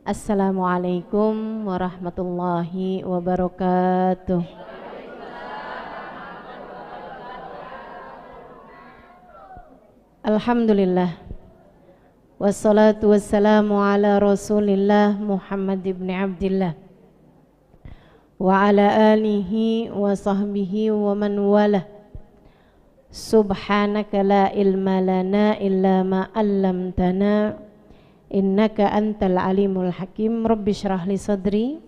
Assalamualaikum warahmatullahi wabarakatuh. Alhamdulillah. Wassalatu wassalamu ala Rasulillah Muhammad ibn Abdillah wa ala alihi wa sahbihi wa man walah. Subhanaka la ilma lana illa ma 'allamtana innaka antal alimul hakim. Rabbi shrah li sadri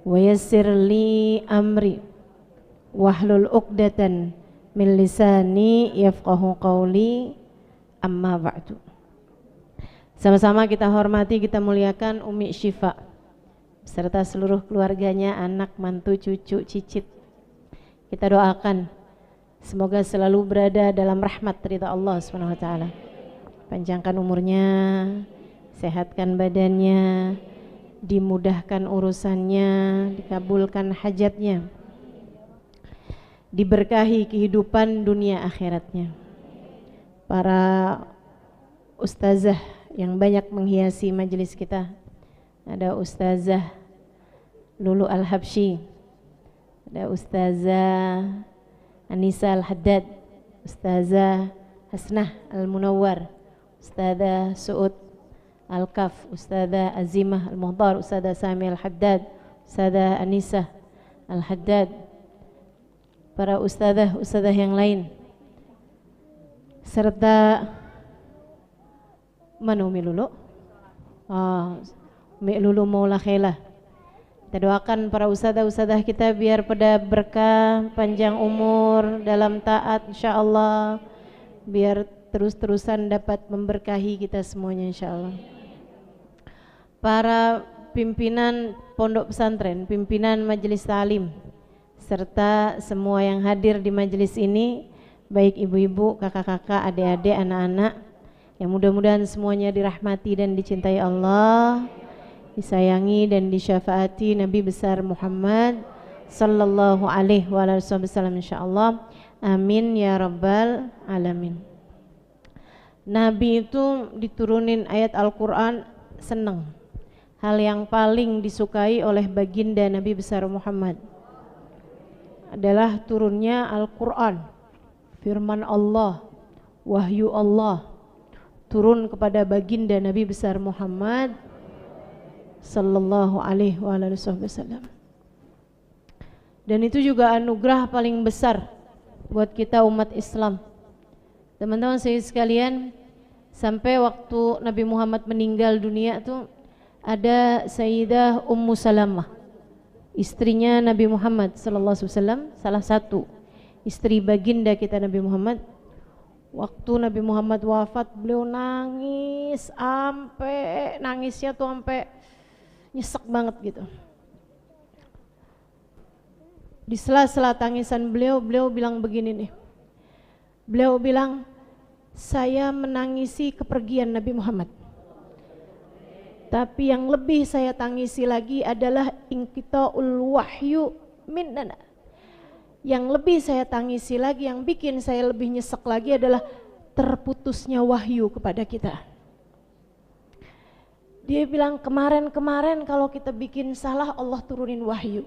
wa yassir li amri wahlul 'uqdatan min lisani yafqahu qawli, amma ba'du. Sama-sama kita hormati, kita muliakan Umi Syifa beserta seluruh keluarganya, anak, mantu, cucu, cicit. Kita doakan semoga selalu berada dalam rahmat ridha Allah Subhanahu wa taala. Panjangkan umurnya, sehatkan badannya, dimudahkan urusannya, dikabulkan hajatnya, diberkahi kehidupan dunia akhiratnya. Para ustazah yang banyak menghiasi majelis kita, ada Ustazah Lulu Al-Habsyi, ada Ustazah Anissa Al-Haddad, Ustazah Hasnah Al-Munawwar, Ustazah Su'ud Al-Kaf, Ustazah Azimah Al-Muhdar, Ustazah Sami Al-Haddad, Ustazah Anissa Al-Haddad, para ustazah yang lain, serta mana Umi Lulu? Umi Lulu Maula Khailah. Kita doakan para ustazah kita biar pada berkah, panjang umur, dalam taat insyaallah, biar terus-terusan dapat memberkahi kita semuanya insyaallah. Para pimpinan pondok pesantren, pimpinan majelis ta'lim, serta semua yang hadir di majelis ini, baik ibu-ibu, kakak-kakak, adik-adik, anak-anak, yang mudah-mudahan semuanya dirahmati dan dicintai Allah, disayangi dan disyafaati Nabi besar Muhammad sallallahu alaihi wasallam insyaallah. Amin ya rabbal alamin. Nabi itu diturunin ayat Al-Quran senang. Hal yang paling disukai oleh baginda Nabi besar Muhammad adalah turunnya Al-Quran, firman Allah, wahyu Allah turun kepada baginda Nabi besar Muhammad sallallahu alaihi wasallam. Dan itu juga anugerah paling besar buat kita umat Islam. Teman-teman saya sekalian, sampai waktu Nabi Muhammad meninggal dunia tuh ada Sayyidah Ummu Salamah, istrinya Nabi Muhammad sallallahu alaihi wasallam, salah satu istri baginda kita Nabi Muhammad. Waktu Nabi Muhammad wafat, beliau nangis sampai nangisnya tuh sampai nyesek banget gitu. Di sela-sela tangisan beliau bilang begini nih. Beliau bilang, saya menangisi kepergian Nabi Muhammad, tapi yang lebih saya tangisi lagi adalah inqita'ul wahyu minnana. Yang lebih saya tangisi lagi, yang bikin saya lebih nyesek lagi adalah terputusnya wahyu kepada kita. Dia bilang, kemarin kalau kita bikin salah, Allah turunin wahyu.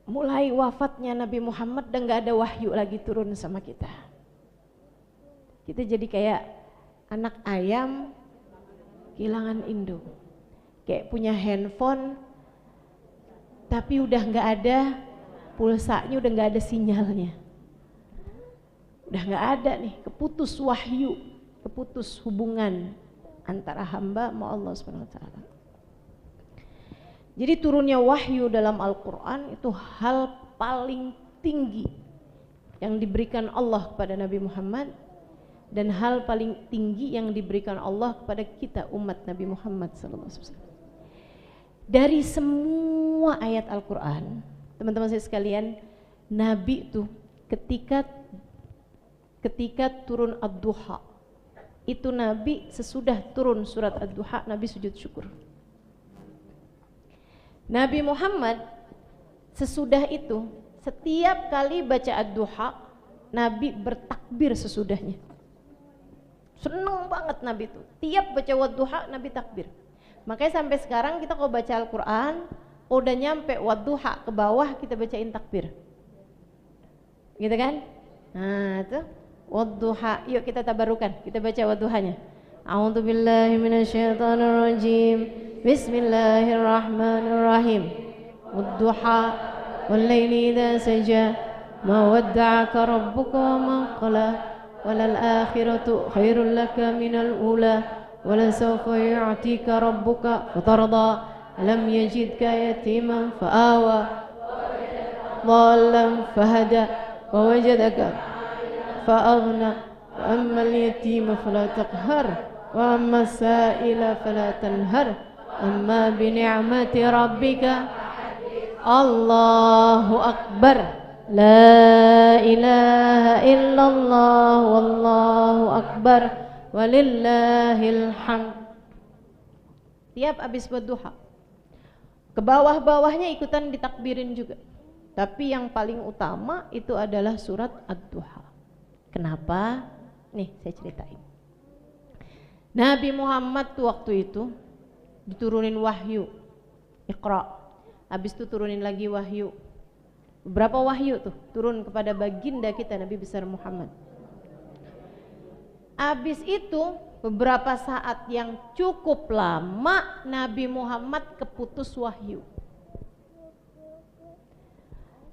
Mulai wafatnya Nabi Muhammad dan gak ada wahyu lagi turun sama kita. Kita jadi kayak anak ayam kehilangan induk, kayak punya handphone tapi udah gak ada pulsanya, udah gak ada sinyalnya, udah gak ada nih, keputus wahyu, keputus hubungan antara hamba sama Allah SWT. Jadi turunnya wahyu dalam Al-Quran itu hal paling tinggi yang diberikan Allah kepada Nabi Muhammad, dan hal paling tinggi yang diberikan Allah kepada kita umat Nabi Muhammad SAW. Dari semua ayat Al-Quran, teman-teman saya sekalian, Nabi itu ketika turun Ad-Duha, itu Nabi sesudah turun surat Ad-Duha, Nabi sujud syukur. Nabi Muhammad sesudah itu, setiap kali baca Ad-Duha, Nabi bertakbir sesudahnya. Seneng banget Nabi itu. Tiap baca wadduha Nabi takbir. Makanya sampai sekarang kita kalau baca Al-Quran, udah nyampe wadduha ke bawah kita bacain takbir. Gitu kan? Nah itu wadduha. Yuk kita tabarukan. Kita baca wadduhanya. A'udzu billahi minasyaitonir rajim. Bismillahirrahmanirrahim. Wadduha wal laili idza saja. Ma wadda'aka rabbuka wa ma qala. Walal akhiratu khairul laka minal ula. Wala sawfa yu'tika rabbuka fatarda. Alam yajidka yatiman fa'awa. Dhallan fahada. Wa wajadaka fa'aghna. Wa amma al-yatima fala taqhar. Wa amma as-sa'ila fala tanhar. Amma bi ni'mati rabbika. Allahu akbar. La ilaha illallah wallahu akbar walillahil hamd. Tiap habis berduha ke bawah-bawahnya ikutan ditakbirin juga. Tapi yang paling utama itu adalah surat Ad-Duha. Kenapa? Nih saya ceritain. Nabi Muhammad tuh waktu itu diturunin wahyu, Iqra. Habis itu turunin lagi wahyu. Berapa wahyu tuh turun kepada baginda kita Nabi besar Muhammad. Habis itu beberapa saat yang cukup lama Nabi Muhammad keputus wahyu.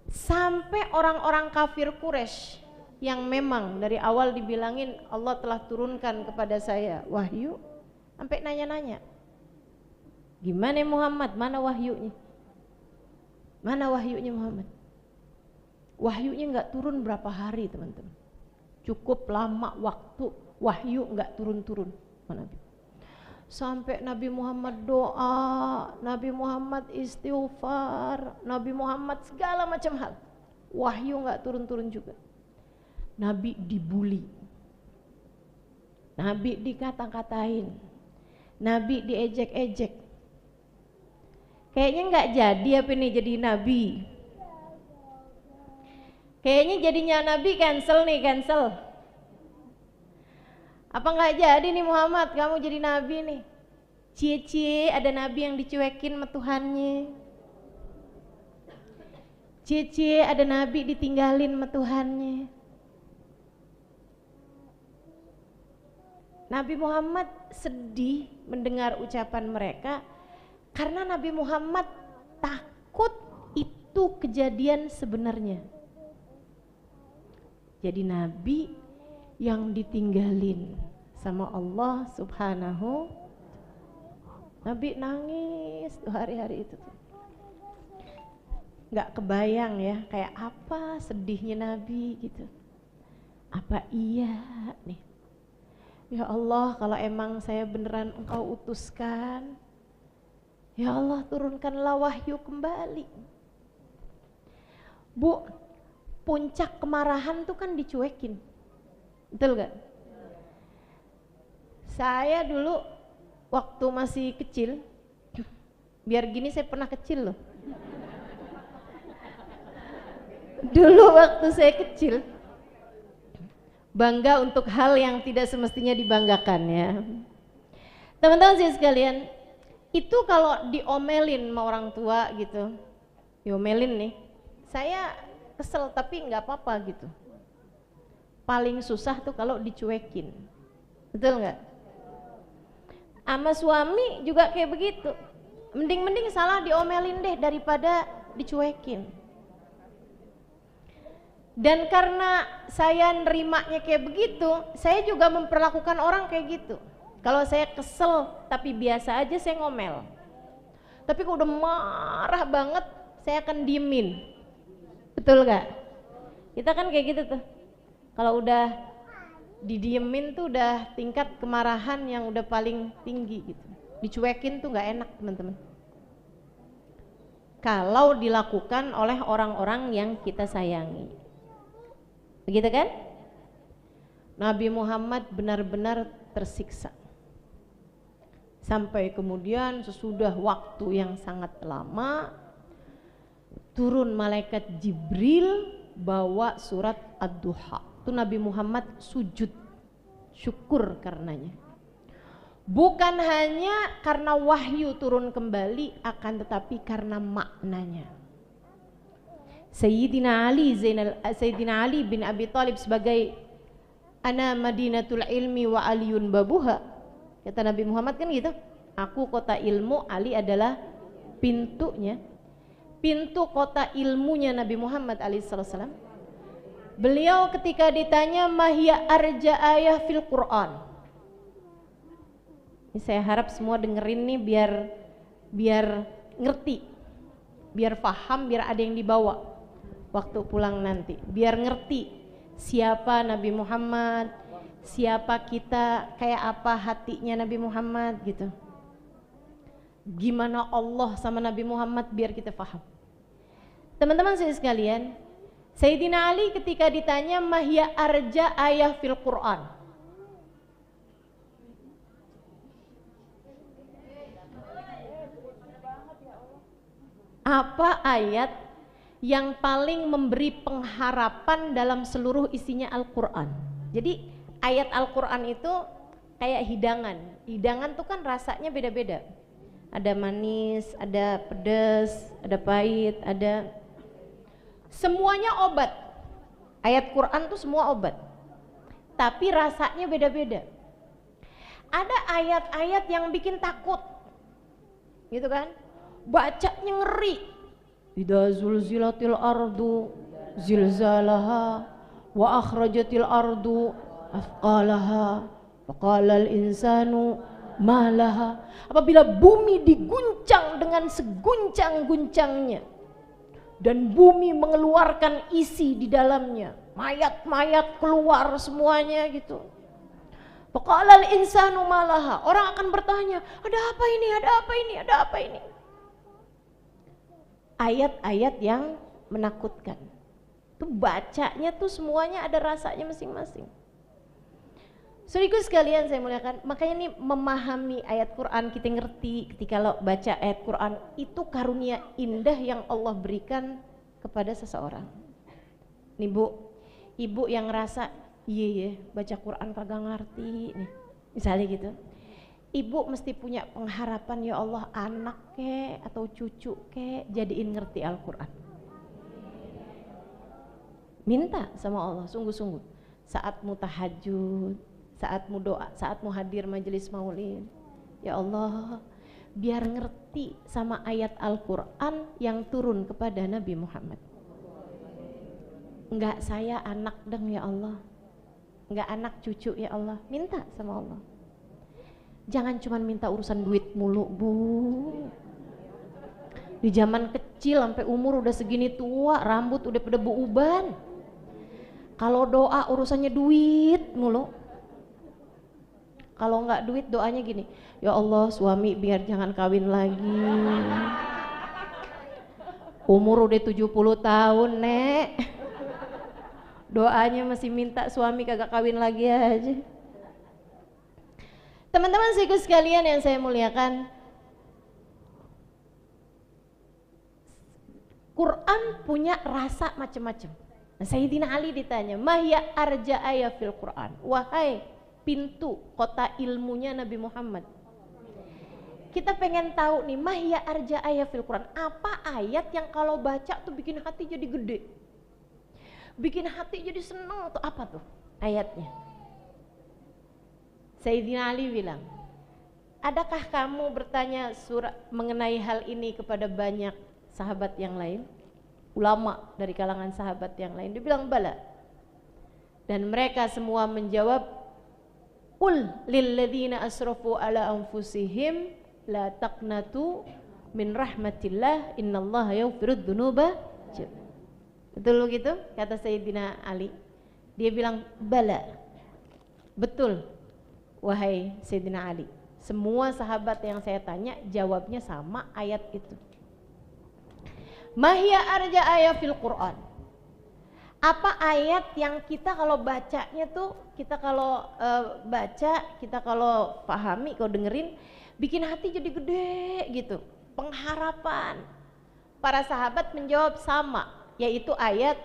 Sampai orang-orang kafir Quraisy yang memang dari awal dibilangin Allah telah turunkan kepada saya wahyu, sampai nanya-nanya, gimana Muhammad, mana wahyunya? Mana wahyunya Muhammad? Wahyunya nggak turun berapa hari teman-teman, cukup lama waktu wahyu nggak turun-turun. Sampai Nabi Muhammad doa, Nabi Muhammad istighfar, Nabi Muhammad segala macam hal, wahyu nggak turun-turun juga. Nabi dibully, Nabi dikata-katain, Nabi diejek-ejek. Kayaknya nggak jadi apa ini jadi Nabi. Kayaknya jadinya Nabi cancel nih, cancel. Apa nggak jadi nih Muhammad, kamu jadi Nabi nih. Cie-cie ada Nabi yang dicuekin sama Tuhannya. Cie-cie ada Nabi ditinggalin sama Tuhannya. Nabi Muhammad sedih mendengar ucapan mereka karena Nabi Muhammad takut itu kejadian sebenarnya. Jadi Nabi yang ditinggalin sama Allah Subhanahu. Nabi nangis tuh hari-hari itu tuh. Gak kebayang ya kayak apa sedihnya Nabi gitu. Apa iya nih, ya Allah kalau emang saya beneran Engkau utuskan, ya Allah turunkanlah wahyu kembali. Bu, puncak kemarahan tuh kan dicuekin, betul gak? Saya dulu waktu masih kecil, biar gini saya pernah kecil loh. Dulu waktu saya kecil, bangga untuk hal yang tidak semestinya dibanggakan ya. Teman-teman sih sekalian, itu kalau diomelin sama orang tua gitu, diomelin nih, saya kesel tapi nggak apa-apa gitu. Paling susah tuh kalau dicuekin, betul nggak? Sama suami juga kayak begitu. Mending salah diomelin deh daripada dicuekin. Dan karena saya nerimanya kayak begitu, saya juga memperlakukan orang kayak gitu. Kalau saya kesel tapi biasa aja saya ngomel. Tapi kalau udah marah banget saya akan diemin. Betul gak? Kita kan kayak gitu tuh. Kalau udah didiemin tuh udah tingkat kemarahan yang udah paling tinggi gitu. Dicuekin tuh gak enak teman-teman. Kalau dilakukan oleh orang-orang yang kita sayangi. Begitu kan? Nabi Muhammad benar-benar tersiksa. Sampai kemudian sesudah waktu yang sangat lama turun malaikat Jibril bawa surat Ad-Duha. Itu Nabi Muhammad sujud syukur karenanya. Bukan hanya karena wahyu turun kembali, akan tetapi karena maknanya. Sayyidina Ali bin Abi Thalib sebagai ana madinatul ilmi wa aliyun babuha, kata Nabi Muhammad kan gitu, aku kota ilmu, Ali adalah pintunya. Pintu kota ilmunya Nabi Muhammad alaihissalam. Beliau ketika ditanya mahya arja ayah fil Quran, ini saya harap semua dengerin nih biar ngerti, biar paham, biar ada yang dibawa waktu pulang nanti, biar ngerti siapa Nabi Muhammad, siapa kita, kayak apa hatinya Nabi Muhammad gitu. Gimana Allah sama Nabi Muhammad, biar kita paham. Teman-teman saya sekalian, Sayyidina Ali ketika ditanya mahya arja ayah fil Quran, apa ayat yang paling memberi pengharapan dalam seluruh isinya Al-Quran? Jadi ayat Al-Quran itu kayak hidangan. Hidangan tuh kan rasanya beda-beda. Ada manis, ada pedas, ada pahit, ada... Semuanya obat. Ayat Quran tuh semua obat. Tapi rasanya beda-beda. Ada ayat-ayat yang bikin takut. Gitu kan? Bacanya ngeri. Idza zulzilatil ardu zilzalaha wa akhrajatil ardu athqalaha faqala al insanu ma laha. Apabila bumi diguncang dengan seguncang-guncangnya dan bumi mengeluarkan isi di dalamnya, mayat-mayat keluar semuanya gitu. Faqala al insanu ma laha. Orang akan bertanya, ada apa ini? Ada apa ini? Ada apa ini? Ayat-ayat yang menakutkan. Tuh bacanya tuh semuanya ada rasanya masing-masing. Saudaraku sekalian saya muliakan, makanya nih memahami ayat Quran, kita ngerti ketika lo baca ayat Quran, itu karunia indah yang Allah berikan kepada seseorang. Nih Bu, ibu yang ngerasa iya baca Quran kagak ngerti nih, misalnya gitu. Ibu mesti punya pengharapan, ya Allah anak ke atau cucu ke jadiin ngerti Al-Quran. Minta sama Allah sungguh-sungguh. Saat mu tahajud, saat mu doa, saat mu hadir majelis maulid, ya Allah biar ngerti sama ayat Al-Quran yang turun kepada Nabi Muhammad. Enggak saya anak deng ya Allah, enggak anak cucu ya Allah. Minta sama Allah. Jangan cuma minta urusan duit mulu Bu. Di zaman kecil sampai umur udah segini tua, rambut udah pada beruban. Kalau doa urusannya duit mulu. Kalau enggak duit doanya gini, ya Allah suami biar jangan kawin lagi. Umur udah 70 tahun Nek. Doanya masih minta suami kagak kawin lagi aja. Teman-teman sekalian yang saya muliakan, Quran punya rasa macam-macam. Nah, Sayyidina Ali ditanya, mahya arja ayah fil Quran, wahai pintu kota ilmunya Nabi Muhammad. Kita pengen tahu nih, mahya arja ayah fil Quran, apa ayat yang kalau baca tuh bikin hati jadi gede, bikin hati jadi seneng, tuh apa tuh ayatnya? Sayyidina Ali bilang, adakah kamu bertanya surat mengenai hal ini kepada banyak sahabat yang lain, ulama dari kalangan sahabat yang lain? Dia bilang bala. Dan mereka semua menjawab, ul lilladzina asrafu ala anfusihim la taqnatu min rahmatillah innallaha yaghfirudz dzunuba. Betul gitu kata Sayyidina Ali. Dia bilang bala. Betul. Wahai Sayyidina Ali, semua sahabat yang saya tanya jawabnya sama ayat itu. Mahya arja ayat fil Quran. Apa ayat yang kita kalau bacanya tuh, kita kalau baca, kita kalau pahami, kalau dengerin, bikin hati jadi gede gitu, pengharapan. Para sahabat menjawab sama, yaitu ayat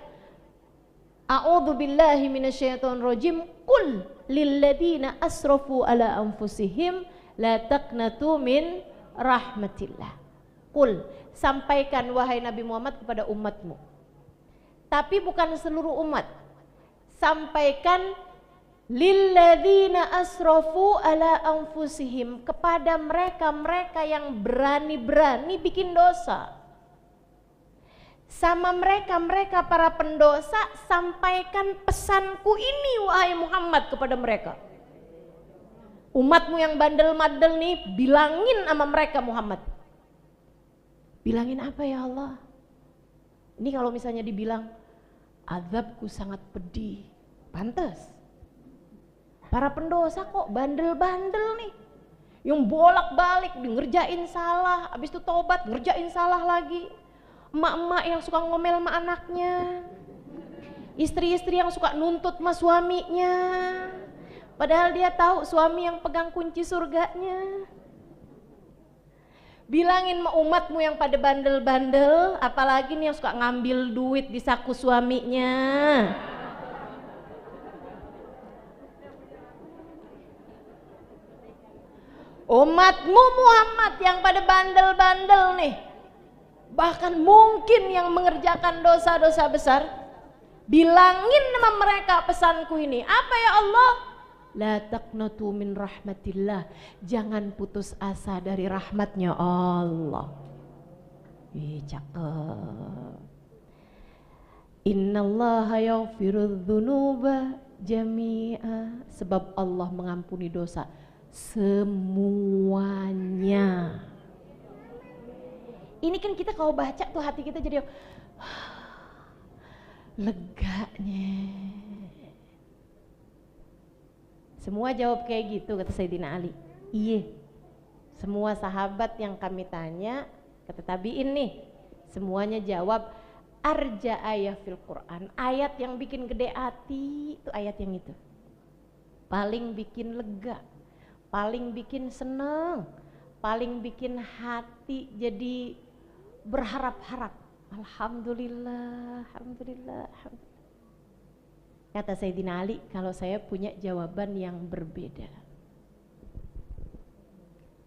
A'udzu billahi minasyaitonir rajim. Qul lilladzina asrafu ala anfusihim la taqnatu min rahmatillah. Qul, sampaikan wahai Nabi Muhammad kepada umatmu. Tapi bukan seluruh umat. Sampaikan lilladzina asrafu ala anfusihim, kepada mereka-mereka yang berani-berani bikin dosa. Sama mereka para pendosa, sampaikan pesanku ini wahai Muhammad kepada mereka. Umatmu yang bandel-bandel nih, bilangin sama mereka Muhammad. Bilangin apa ya Allah? Ini kalau misalnya dibilang azabku sangat pedih, pantas. Para pendosa kok bandel-bandel nih, yang bolak-balik ngerjain salah, habis itu tobat ngerjain salah lagi. Emak-emak yang suka ngomel sama anaknya, istri-istri yang suka nuntut sama suaminya, padahal dia tahu suami yang pegang kunci surganya. Bilangin sama umatmu yang pada bandel-bandel, apalagi nih yang suka ngambil duit di saku suaminya. Umatmu Muhammad yang pada bandel-bandel nih, bahkan mungkin yang mengerjakan dosa-dosa besar, bilangin sama mereka pesanku ini. Apa ya Allah? La taqnatu min rahmatillah, jangan putus asa dari rahmatnya Allah. Cakep. Innallaha yaghfirudz dzunuba jami'a, sebab Allah mengampuni dosa semuanya. Ini kan kita kalau baca tuh hati kita jadi leganya. Semua jawab kayak gitu, kata Sayyidina Ali. Iya. Semua sahabat yang kami tanya, kata tabi'in nih, semuanya jawab arja ayat fil Quran. Ayat yang bikin gede hati itu ayat yang itu. Paling bikin lega, paling bikin seneng, paling bikin hati jadi berharap-harap. Alhamdulillah, alhamdulillah, alhamdulillah. Kata Sayyidina Ali, kalau saya punya jawaban yang berbeda.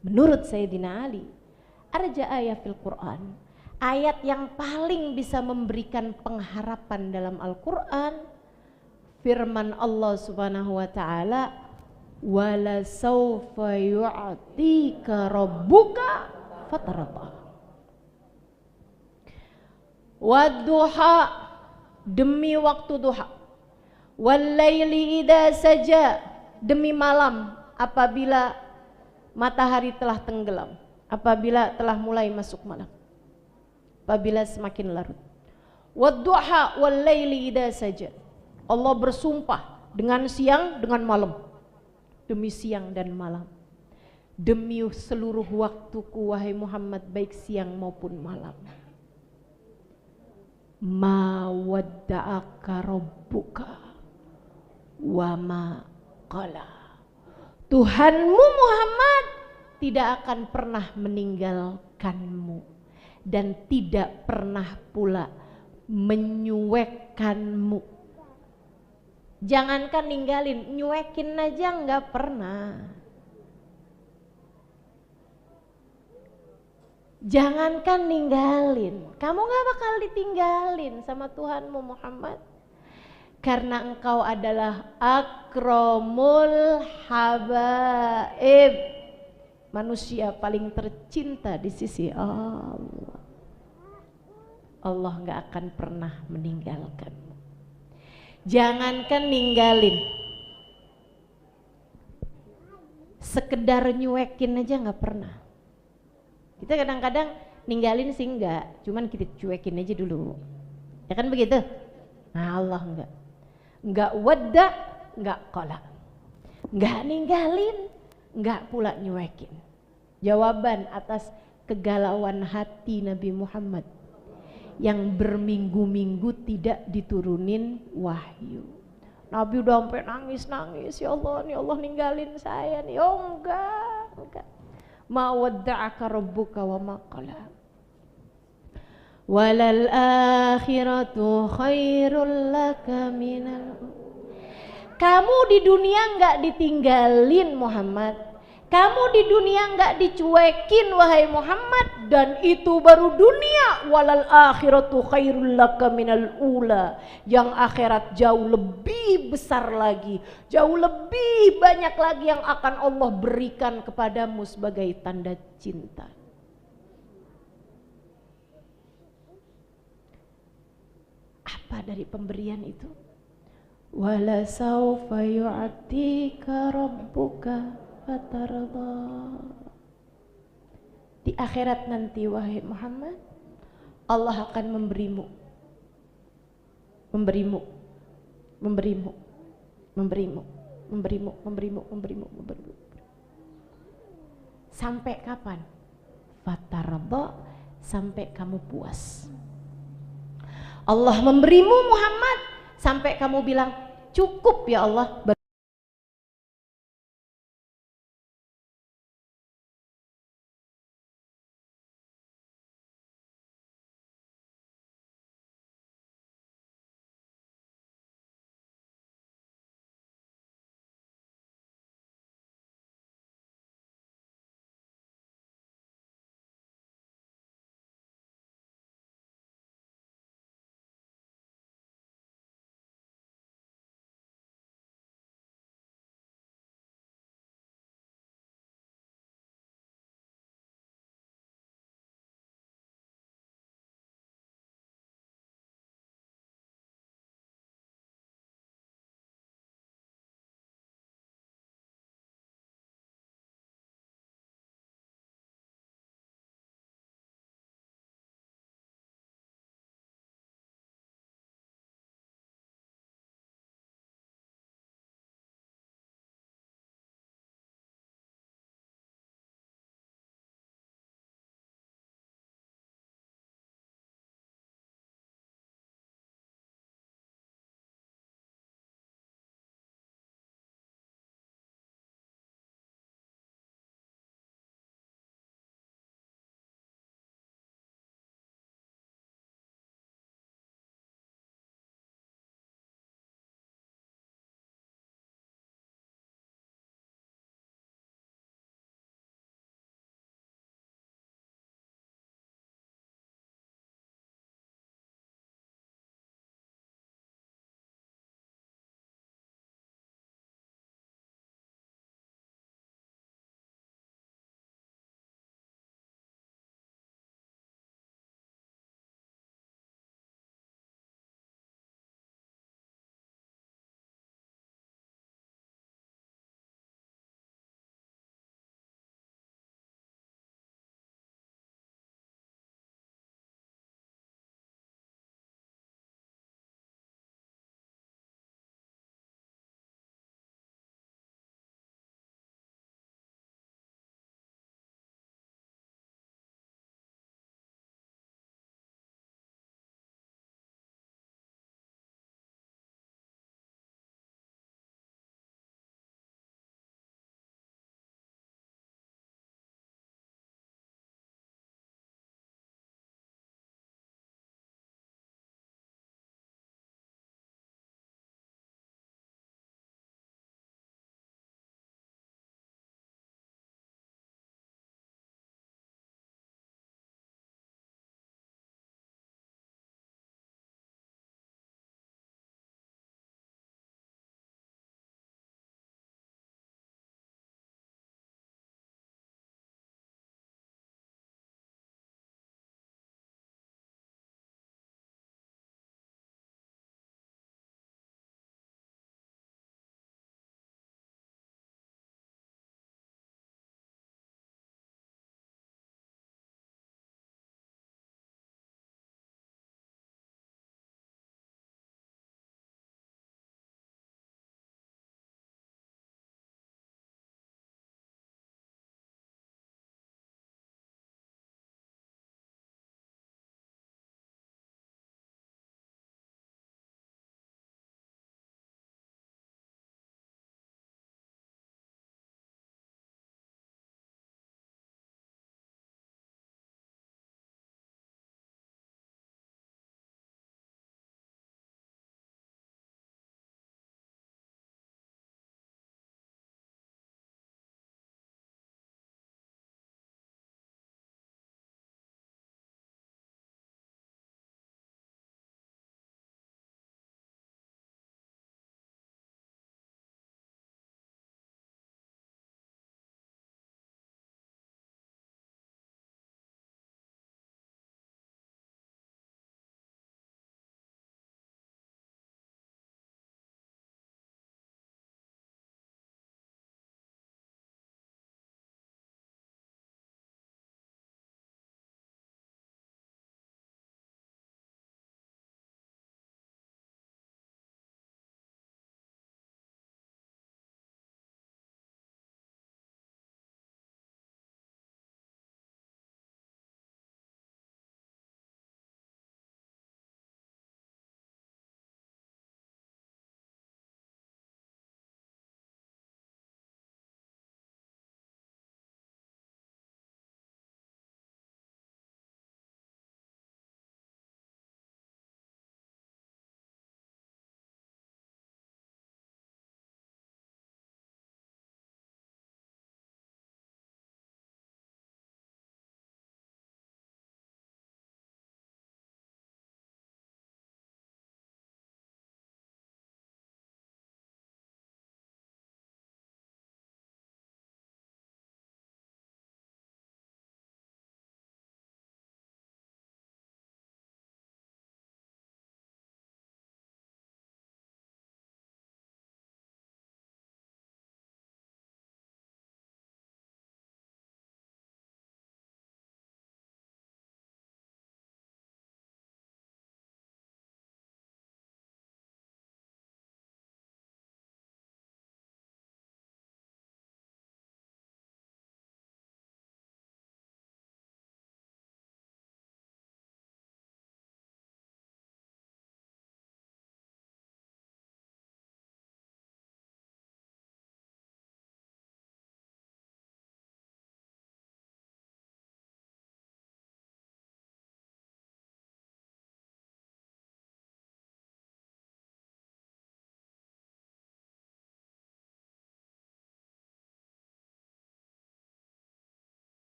Menurut Sayyidina Ali, arja ayat fil Quran, ayat yang paling bisa memberikan pengharapan dalam Al-Quran, firman Allah Subhanahu wa ta'ala, wala sawfa yu'tika rabbuka fatardah. Wadduha, demi waktu duha. Wallaili idza saja, demi malam apabila matahari telah tenggelam, apabila telah mulai masuk malam, apabila semakin larut. Wadduha wallaili idza saja, Allah bersumpah dengan siang dengan malam, demi siang dan malam, demi seluruh waktuku wahai Muhammad, baik siang maupun malam. Ma wadda'aka rabbuka wa ma qala, Tuhanmu Muhammad tidak akan pernah meninggalkanmu dan tidak pernah pula menyuekkanmu. Jangankan ninggalin, nyuekin aja nggak pernah. Jangankan ninggalin, kamu gak bakal ditinggalin sama Tuhanmu Muhammad, karena engkau adalah akramul habaib, manusia paling tercinta di sisi Allah. Allah gak akan pernah meninggalkanmu. Jangankan ninggalin, sekedar nyuekin aja gak pernah. Kita kadang-kadang ninggalin sih enggak, cuman kita cuekin aja dulu, ya kan begitu? Nah Allah enggak wadda, enggak qala, enggak ninggalin, enggak pula nyuekin. Jawaban atas kegalauan hati Nabi Muhammad yang berminggu-minggu tidak diturunin wahyu. Nabi udah sampai nangis-nangis, ya Allah nih Allah ninggalin saya nih. Oh enggak. Ma wadda'aka rabbuka wa ma qala. walal akhiratu khairul laka minal. Kamu di dunia nggak ditinggalin Muhammad, kamu di dunia nggak dicuekin wahai Muhammad, dan itu baru dunia. Walal akhiratu khairul laka minal ula, yang akhirat jauh lebih besar lagi, jauh lebih banyak lagi yang akan Allah berikan kepadamu sebagai tanda cinta. Apa dari pemberian itu? Wala saufa yu'tika rabbuka fatarda. Di akhirat nanti wahai Muhammad, Allah akan memberimu sampai kapan? Fatarda, sampai kamu puas. Allah memberimu Muhammad sampai kamu bilang cukup ya Allah.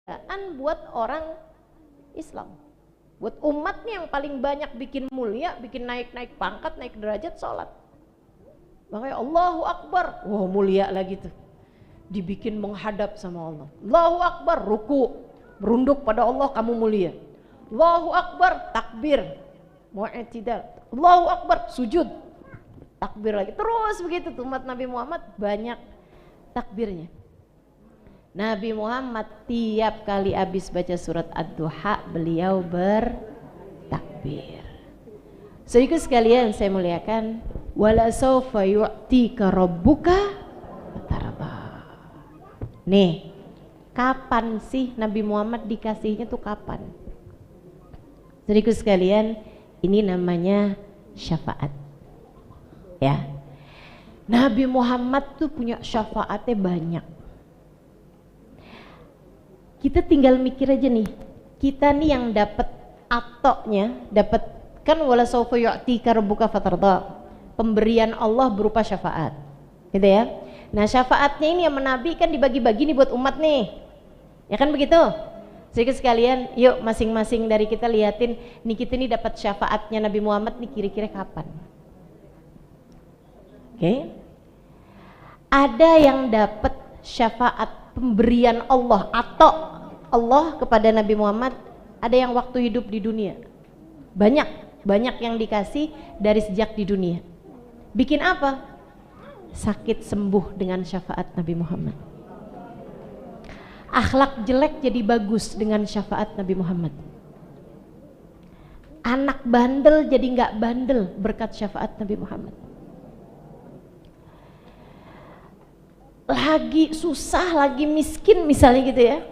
buat orang Islam, buat umatnya yang paling banyak bikin mulia, bikin naik pangkat, naik derajat, sholat. Makanya Allahu Akbar, wah mulia lagi tuh, dibikin menghadap sama Allah. Allahu Akbar, ruku, merunduk pada Allah, kamu mulia. Allahu Akbar, takbir, mu'tidal. Allahu Akbar, sujud, takbir lagi. Terus begitu tuh umat Nabi Muhammad banyak takbirnya. Nabi Muhammad tiap kali habis baca surat Ad-Duha beliau bertakbir. Saudaraku sekalian saya muliakan, wala sawfa yu'tika rabbuka fatarda. Nih, kapan sih Nabi Muhammad dikasihnya tuh kapan? Saudaraku sekalian, ini namanya syafaat. Ya. Nabi Muhammad tuh punya syafaatnya banyak. Kita tinggal mikir aja nih, kita nih yang dapat atoknya, dapat kan wala sawfa yu'tika rabbuka fatarda, pemberian Allah berupa syafaat, gitu ya. Nah syafaatnya ini yang menabi kan dibagi-bagi nih buat umat nih, ya kan begitu? Jadi sekalian, yuk masing-masing dari kita liatin nih, kita nih dapat syafaatnya Nabi Muhammad nih kira-kira kapan? Oke? Ada yang dapat syafaat pemberian Allah atau Allah kepada Nabi Muhammad, ada yang waktu hidup di dunia, banyak yang dikasih dari sejak di dunia. Bikin apa? Sakit sembuh dengan syafaat Nabi Muhammad. Akhlak jelek jadi bagus dengan syafaat Nabi Muhammad. Anak bandel jadi nggak bandel berkat syafaat Nabi Muhammad. Lagi susah, lagi miskin misalnya gitu ya,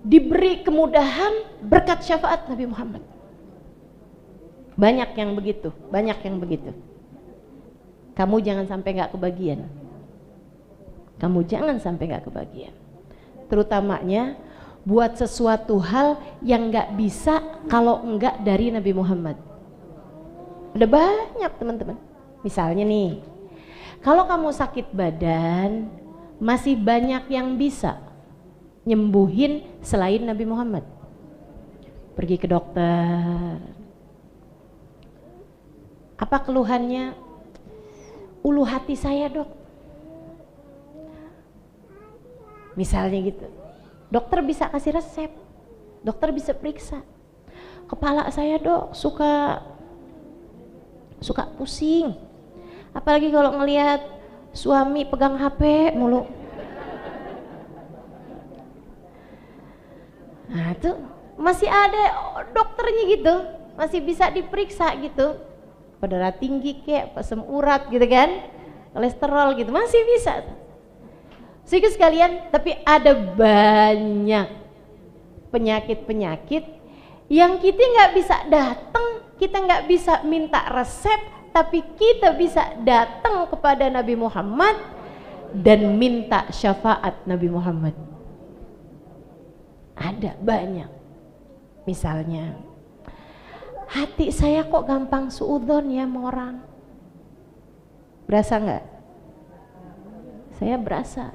diberi kemudahan berkat syafaat Nabi Muhammad. Banyak yang begitu. Kamu jangan sampai nggak kebagian. Terutamanya buat sesuatu hal yang nggak bisa kalau enggak dari Nabi Muhammad. Ada banyak teman-teman. Misalnya nih, kalau kamu sakit badan, masih banyak yang bisa nyembuhin selain Nabi Muhammad. Pergi ke dokter. Apa keluhannya? Ulu hati saya, Dok. Misalnya gitu. Dokter bisa kasih resep. Dokter bisa periksa. Kepala saya, Dok, suka pusing. Apalagi kalau ngelihat suami pegang HP mulu. Nah itu masih ada dokternya gitu, masih bisa diperiksa gitu. Darah tinggi kek, asam urat gitu kan, kolesterol gitu, masih bisa. Sedikit sekalian, tapi ada banyak penyakit-penyakit yang kita nggak bisa datang, kita nggak bisa minta resep, tapi kita bisa datang kepada Nabi Muhammad dan minta syafaat Nabi Muhammad. Ada banyak. Misalnya, hati saya kok gampang suudzon ya sama orang. Berasa nggak? Saya berasa.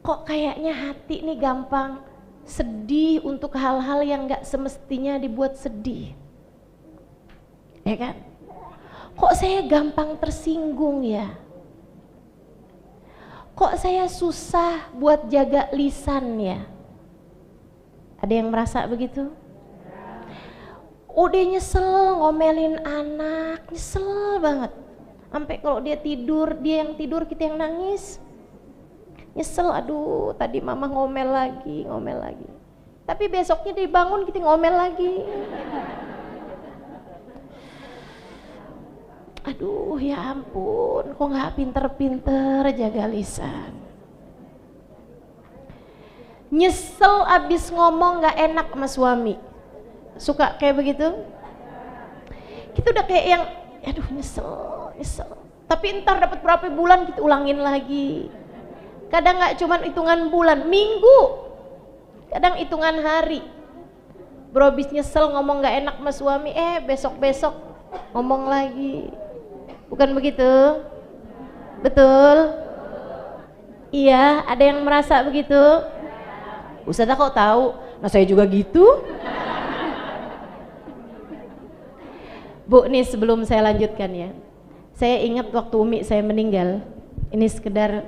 Kok kayaknya hati nih gampang sedih untuk hal-hal yang nggak semestinya dibuat sedih. Ya kan? Kok saya gampang tersinggung ya? Kok saya susah buat jaga lisan ya? Ada yang merasa begitu? Udah nyesel ngomelin anak, nyesel banget. Sampai kalau dia yang tidur kita yang nangis. Nyesel, aduh tadi mama ngomel lagi. Tapi besoknya dibangun kita ngomel lagi. Aduh ya ampun, kok gak pinter-pinter jaga lisan. Nyesel abis ngomong gak enak sama suami. Suka kayak begitu? Kita udah kayak yang, aduh nyesel. Tapi ntar dapat berapa bulan kita ulangin lagi. Kadang gak cuma hitungan bulan, minggu. Kadang hitungan hari. Bro abis nyesel ngomong gak enak sama suami, besok-besok ngomong lagi. Bukan begitu? Betul? Iya, ada yang merasa begitu? Ustazah kok tahu? Nah saya juga gitu. Bu, nih sebelum saya lanjutkan ya, saya ingat waktu Umi saya meninggal, ini sekedar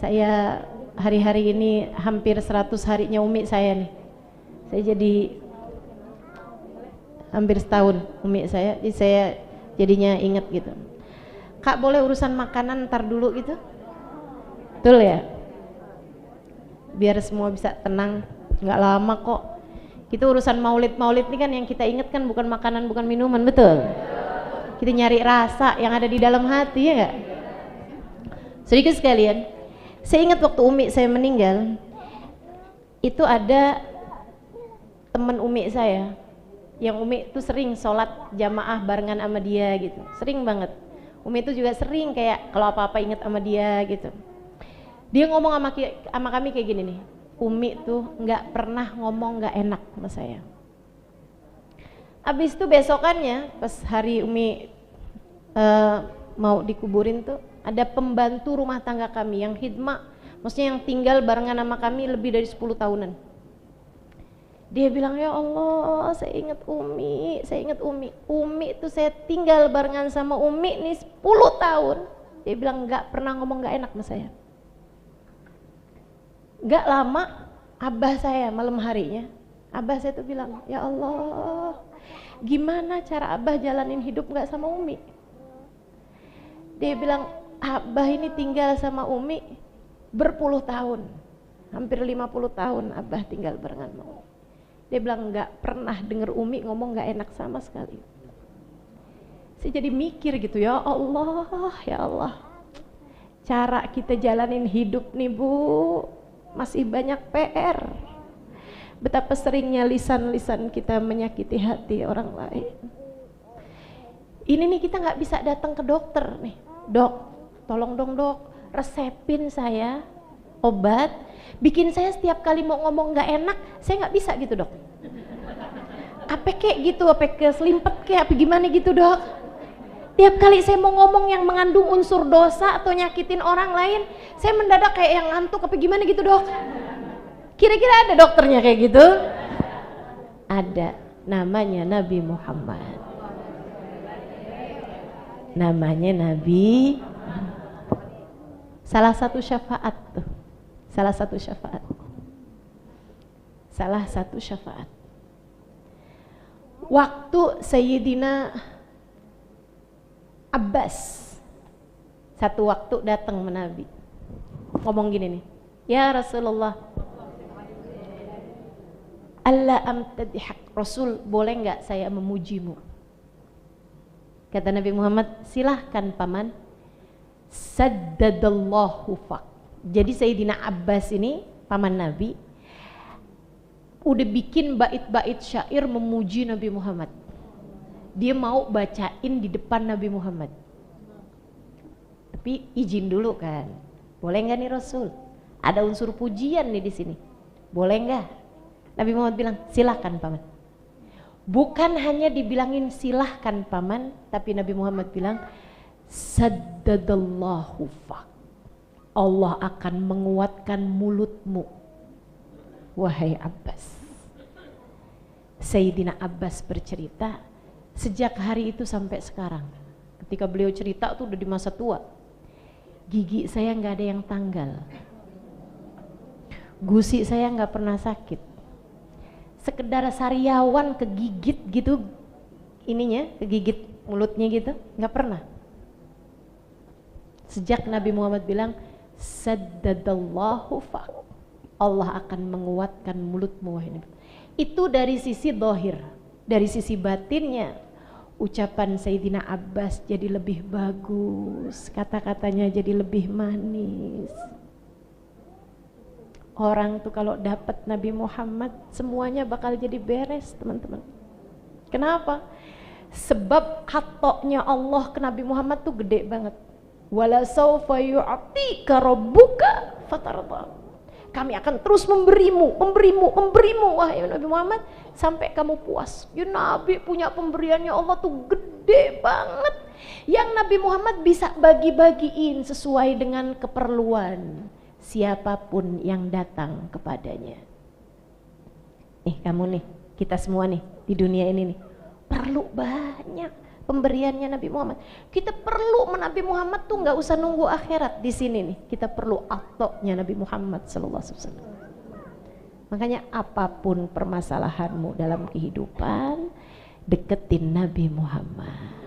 saya hari-hari ini hampir 100 harinya Umi saya nih, saya jadi hampir setahun Umi saya, jadi saya jadinya ingat gitu. Kak boleh urusan makanan ntar dulu gitu? Betul ya? Biar semua bisa tenang, nggak lama kok. Kita urusan maulid-maulid ini kan yang kita ingat kan bukan makanan, bukan minuman, betul? Kita nyari rasa yang ada di dalam hati, ya nggak? Sedikit sekalian, saya ingat waktu Umi saya meninggal, itu ada teman Umi saya, yang Umi itu sering sholat jamaah barengan sama dia gitu, sering banget. Umi itu juga sering kayak kalau apa-apa ingat sama dia gitu. Dia ngomong sama kami kayak gini nih, Umi tuh nggak pernah ngomong nggak enak sama saya. Abis itu besokannya pas hari Umi mau dikuburin tuh ada pembantu rumah tangga kami yang khidmah, maksudnya yang tinggal barengan sama kami lebih dari 10 tahunan. Dia bilang, ya Allah saya ingat Umi, saya ingat Umi. Umi tuh saya tinggal barengan sama Umi nih 10 tahun. Dia bilang nggak pernah ngomong nggak enak sama saya. Gak lama abah saya malam harinya, abah saya tuh bilang, ya Allah gimana cara abah jalanin hidup gak sama Umi. Dia bilang abah ini tinggal sama Umi berpuluh tahun, hampir 50 tahun abah tinggal barengan sama Umi. Dia bilang gak pernah denger Umi ngomong gak enak sama sekali. Saya jadi mikir gitu, ya Allah cara kita jalanin hidup nih Bu, masih banyak PR. Betapa seringnya lisan-lisan kita menyakiti hati orang lain. Ini nih kita nggak bisa datang ke dokter nih, dok, tolong dong dok, resepin saya obat, bikin saya setiap kali mau ngomong nggak enak, saya nggak bisa gitu dok. Apa kayak gitu, apa keselimpet kayak apa gimana gitu dok. Tiap kali saya mau ngomong yang mengandung unsur dosa atau nyakitin orang lain, saya mendadak kayak yang ngantuk apa gimana gitu dok. Kira-kira ada dokternya kayak gitu? Ada, namanya Nabi Muhammad. Namanya Nabi. Salah satu syafaat tuh, salah satu syafaat. Waktu Sayyidina Abbas satu waktu datang menabi, ngomong gini nih, ya Rasulullah, Allah amtadihak, Rasul boleh nggak saya memujimu? Kata Nabi Muhammad, silahkan paman. Saddadallahu fak. Jadi Sayyidina Abbas ini paman Nabi udah bikin bait-bait syair memuji Nabi Muhammad. Dia mau bacain di depan Nabi Muhammad, tapi izin dulu kan, boleh nggak nih Rasul? Ada unsur pujian nih di sini, boleh nggak? Nabi Muhammad bilang silahkan paman. Bukan hanya dibilangin silahkan paman, tapi Nabi Muhammad bilang saddadallahu fak, Allah akan menguatkan mulutmu wahai Abbas. Sayyidina Abbas bercerita, sejak hari itu sampai sekarang, ketika beliau cerita tuh udah di masa tua, gigi saya nggak ada yang tanggal, gusi saya nggak pernah sakit, sekedar sariawan kegigit gitu, ininya kegigit mulutnya gitu, nggak pernah. Sejak Nabi Muhammad bilang saddadallahu fak, Allah akan menguatkan mulutmu wahai Nabi. Itu dari sisi zahir. Dari sisi batinnya, ucapan Sayyidina Abbas jadi lebih bagus, kata-katanya jadi lebih manis. Orang tuh kalau dapat Nabi Muhammad semuanya bakal jadi beres teman-teman. Kenapa? Sebab hatoknya Allah ke Nabi Muhammad tuh gede banget. Wala sawfa yu'tika rabbuka fatarda. Kami akan terus memberimu wahai Nabi Muhammad sampai kamu puas. Ya Nabi punya pemberiannya Allah tuh gede banget, yang Nabi Muhammad bisa bagi-bagiin sesuai dengan keperluan. siapapun yang datang kepadanya. Nih kamu nih, kita semua nih di dunia ini nih perlu banyak pemberiannya Nabi Muhammad. Kita perlu Nabi Muhammad tuh nggak usah nunggu akhirat, di sini nih kita perlu atoknya Nabi Muhammad SAW. Makanya apapun permasalahanmu dalam kehidupan, deketin Nabi Muhammad.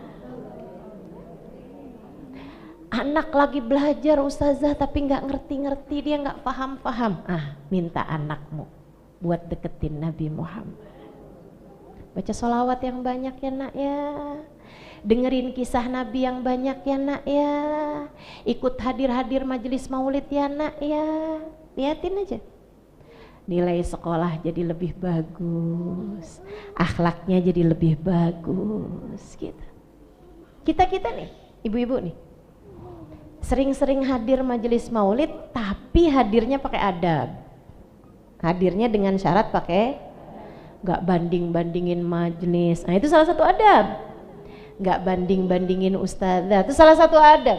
Anak lagi belajar ustazah tapi nggak ngerti-ngerti, dia nggak paham-paham, minta anakmu buat deketin Nabi Muhammad. Baca sholawat yang banyak ya nak ya, dengerin kisah Nabi yang banyak ya nak ya, ikut hadir-hadir majelis maulid ya nak ya. Liatin aja, nilai sekolah jadi lebih bagus, akhlaknya jadi lebih bagus gitu. Kita nih, ibu-ibu nih, sering-sering hadir majelis maulid, tapi hadirnya pakai adab. Hadirnya dengan syarat pakai nggak banding-bandingin majelis. Nah itu salah satu adab. Nggak banding-bandingin ustazah, itu salah satu adab.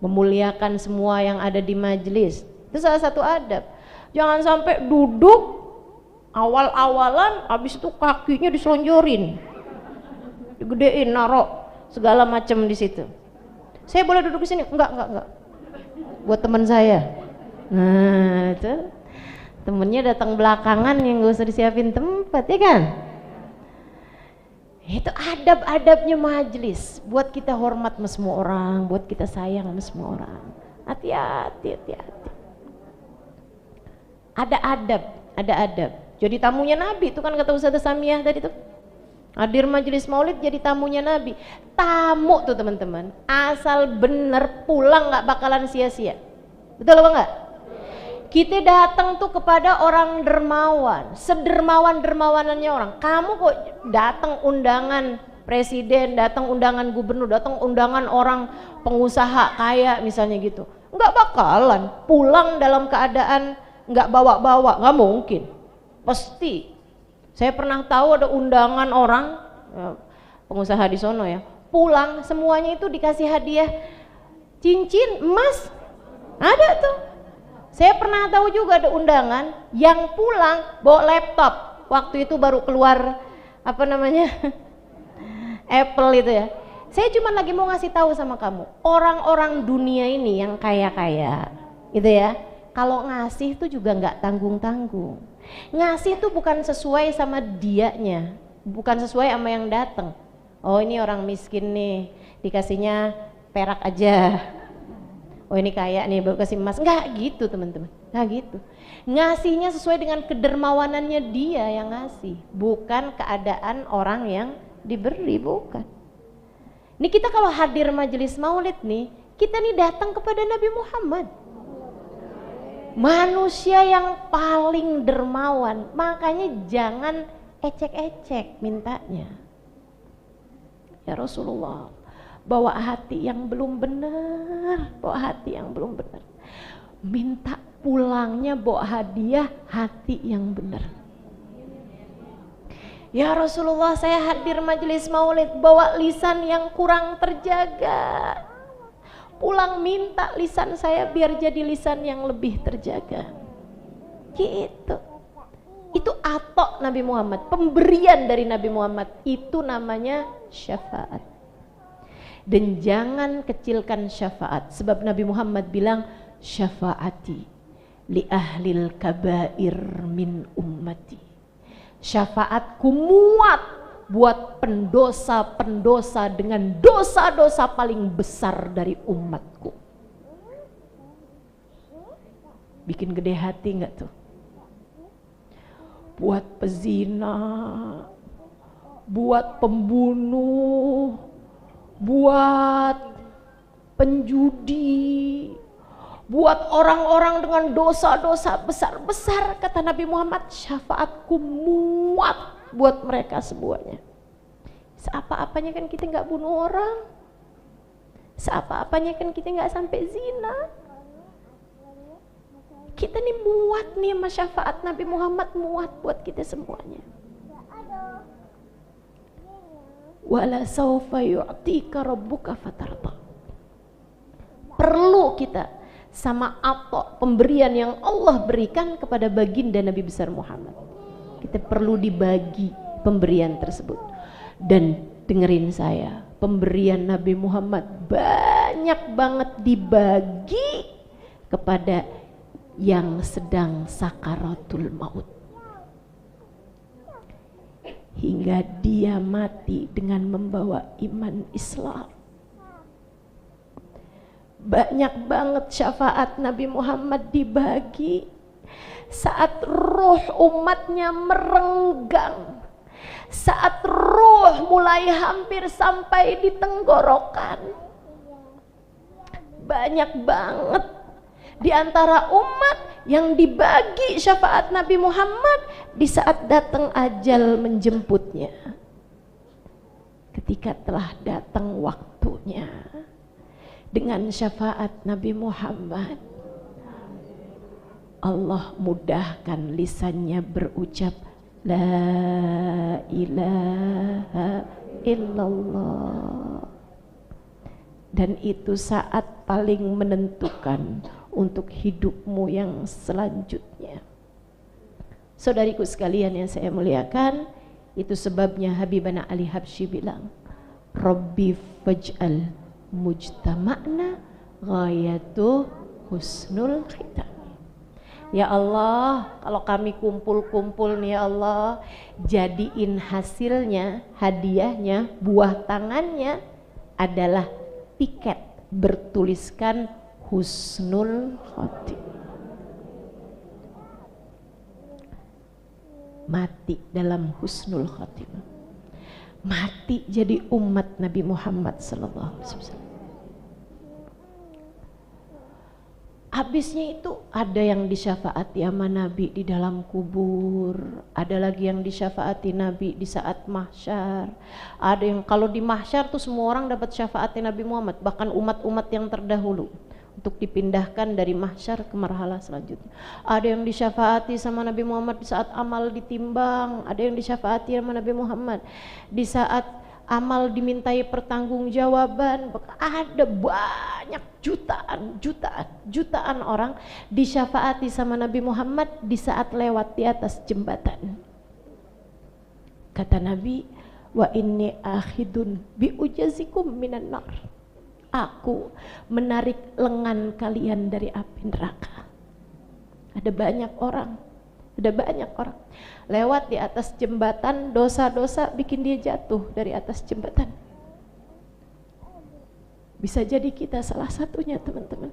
Memuliakan semua yang ada di majelis, itu salah satu adab. Jangan sampai duduk awal-awalan, habis itu kakinya diselonjorin, digedein, narok segala macam di situ. Saya boleh duduk di sini? Enggak. Buat teman saya. Nah, itu temennya datang belakangan yang gak usah disiapin tempat, ya kan? Itu adab-adabnya majelis. Buat kita hormat sama semua orang, buat kita sayang sama semua orang. Hati-hati. Ada adab. Jadi tamunya Nabi, itu kan kata Ustazah Samiyah tadi tuh. Hadir majelis maulid jadi tamunya Nabi. Tamu tuh teman-teman, asal bener pulang gak bakalan sia-sia. Betul apa enggak? Kita datang tuh kepada orang dermawan, sedermawan-dermawanannya orang. Kamu kok datang undangan presiden, datang undangan gubernur, datang undangan orang pengusaha kaya misalnya gitu, nggak bakalan pulang dalam keadaan nggak bawa-bawa, nggak mungkin. Pasti. Saya pernah tahu ada undangan orang pengusaha di sono ya, pulang semuanya itu dikasih hadiah cincin emas, ada tuh. Saya pernah tahu juga ada undangan yang pulang bawa laptop. Waktu itu baru keluar apa namanya Apple itu ya. Saya cuma lagi mau ngasih tahu sama kamu, orang-orang dunia ini yang kaya-kaya gitu ya, kalau ngasih itu juga nggak tanggung-tanggung. Ngasih itu bukan sesuai sama dianya, bukan sesuai sama yang datang. Oh ini orang miskin nih, dikasihnya perak aja. Oh ini kaya nih baru kasih emas. Enggak gitu teman-teman, enggak gitu. Ngasihnya sesuai dengan kedermawanannya dia yang ngasih, bukan keadaan orang yang diberi, bukan. Ini kita kalau hadir majelis maulid nih, kita nih datang kepada Nabi Muhammad, manusia yang paling dermawan. Makanya jangan ecek-ecek mintanya. Ya Rasulullah, bawa hati yang belum benar, minta pulangnya bawa hadiah hati yang benar. Ya Rasulullah, saya hadir majelis maulid bawa lisan yang kurang terjaga, pulang minta lisan saya biar jadi lisan yang lebih terjaga. Gitu. Itu atok Nabi Muhammad, pemberian dari Nabi Muhammad, itu namanya syafaat. Dan jangan kecilkan syafaat, sebab Nabi Muhammad bilang syafaati li ahlil kabair min ummati. Syafaatku muat buat pendosa-pendosa dengan dosa-dosa paling besar dari umatku. Bikin gede hati enggak tuh? Buat pezina, buat pembunuh, buat penjudi, buat orang-orang dengan dosa-dosa besar-besar, kata Nabi Muhammad, syafaatku muat buat mereka semuanya. Seapa-apanya kan kita nggak bunuh orang, seapa-apanya kan kita nggak sampai zina. Kita nih muat nih sama syafaat Nabi Muhammad, muat buat kita semuanya. Wala saufa yu'tika rabbuka fatarda. Perlu kita sama apa pemberian yang Allah berikan kepada baginda Nabi besar Muhammad. Kita perlu dibagi pemberian tersebut. Dan dengerin saya, pemberian Nabi Muhammad banyak banget dibagi kepada yang sedang sakaratul maut, hingga dia mati dengan membawa iman Islam. Banyak banget syafaat Nabi Muhammad dibagi saat ruh umatnya merenggang, saat ruh mulai hampir sampai di tenggorokan. Banyak banget di antara umat yang dibagi syafaat Nabi Muhammad di saat datang ajal menjemputnya. Ketika telah datang waktunya, dengan syafaat Nabi Muhammad, Allah mudahkan lisannya berucap La ilaha illallah. Dan itu saat paling menentukan untuk hidupmu yang selanjutnya. Saudariku sekalian yang saya muliakan, itu sebabnya Habibana Ali Habsyi bilang, Rabbi faj'al mujtama'na ghayatu husnul khitam. Ya Allah, kalau kami kumpul-kumpul nih ya Allah, jadiin hasilnya, hadiahnya, buah tangannya adalah tiket bertuliskan husnul khotim. Mati dalam husnul khotim, mati jadi umat Nabi Muhammad sallallahu alaihi wasallam. Habisnya itu ada yang disyafaati sama Nabi di dalam kubur, ada lagi yang disyafaati Nabi di saat mahsyar. Ada yang kalau di mahsyar tuh semua orang dapat syafaati Nabi Muhammad, bahkan umat-umat yang terdahulu, untuk dipindahkan dari mahsyar ke marhala selanjutnya. Ada yang disyafaati sama Nabi Muhammad di saat amal ditimbang, ada yang disyafaati sama Nabi Muhammad di saat amal dimintai pertanggungjawaban. Ada banyak jutaan orang disyafaati sama Nabi Muhammad di saat lewat di atas jembatan. Kata Nabi, wa inni akhidun bi ujazikum minan nar. Aku menarik lengan kalian dari api neraka. Ada banyak orang lewat di atas jembatan, dosa-dosa bikin dia jatuh dari atas jembatan. Bisa jadi kita salah satunya, teman-teman.